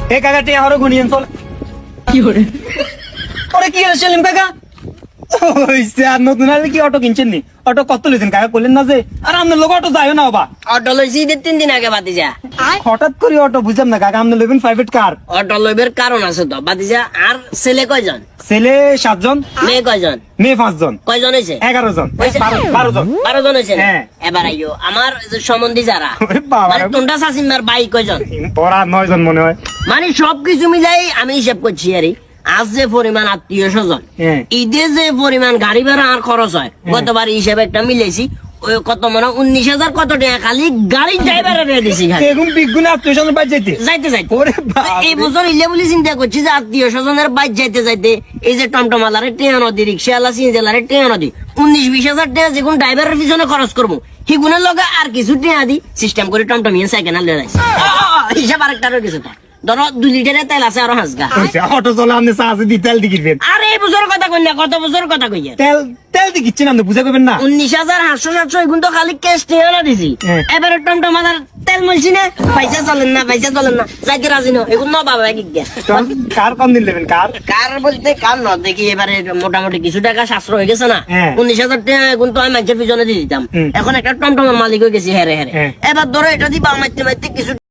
এ কাকা টিয়া হরো গুনিয়েন চল কি করে পরে কি হলো সেলিম কাকা ওইসে আর নতুন আর কি অটো কিনছেন নি অটো কত লইছেন কাকা কইলেন না যে আর আপনার লোক অটো যায়ও না বাবা অটো লইছি ঈদের 3 দিন আগে বাতিজা হঠাৎ করে অটো বুঝলাম না কাকা আপনি লইবেন প্রাইভেট কার অটো লইবের কারণ আছে তো বাতিজা আর ছেলে কয়জন ছেলে 7 জন মেয়ে কয়জন মেয়ে 5 জন কয়জন হইছে 11 জন হইছে? 12 জন 12 জন হইছে না? হ্যাঁ। এবার আইও আমার যে সম্বন্ধী যারা ওরে বাবা মানে তোমরা শাসিমার ভাই কয়জন পড়া 9 জন মনে হয় মানে সবকিছু মিলাই আমি হিসাব করছি আরে আজ যে পরিমাণ আত্মীয় স্বজন হ্যাঁ। ঈদে যে পরিমাণ গাড়ি ভাড়া আর খরচ হয় গতবার হিসাবে একটা মিলেছি ওই কত মনে হয় 19,000 কত টাকা খালি গাড়ির ড্রাইভারে রেখে দিছি খালি এরকম বিগুনে আত্মীয় স্বজন বাড়ি যাইতে যাইতে যাইতে ওরে বাবা এই বছর ইলে বলে চিন্তা করছি যে আত্মীয় স্বজনের বাইক যাইতে যাইতে এই যে টমটমালারে টেয়া নদী রিক্সাওয়ালা সিএনজিওয়ালারে টেয়া নদী 19-20,000 টাকা যেগুন ড্রাইভারের পিছনে খরচ করবো সেগুনের লগে আর কিছু টেয়া দি সিস্টেম করে টমটমিয়ে সাইকেল আনলে যাইছে হিসাব আরেকটা রয়ে গেছে তো ধরো 2 লিটারের তেল আছে আরো হাঁসগা অটো চলে আপনি চার্জ দি তেল দিকিবেন আরে এই বছর কথা কই না কত বছর কথা কইয়া তেল তেল দিচ্ছেন আপনি বুঝা করবেন না 19,700 এগুন তো খালি ক্যাশ টেয়া না দিছি হ্যাঁ। এবারে টমটমালার তেল মলছি না পয়সা চলেন না যাইতে রাজি না এগুন না বাবা এক গিয়া কার কম দিন নেবেন কার কার বলতে কার ন দেখি এবারে মোটামুটি কিছু টাকা সাশ্রয় হয়ে গেছে না হ্যাঁ। 19,000 টাকা এখন তো আমি মানুষের পিছনে দিয়ে দিতাম হুম। এখন একটা টমটমের মালিক হয়ে গেছি হেরে হেরে হ্যাঁ। এবার ধরো এটা দিবা মারতে মারতে কিছু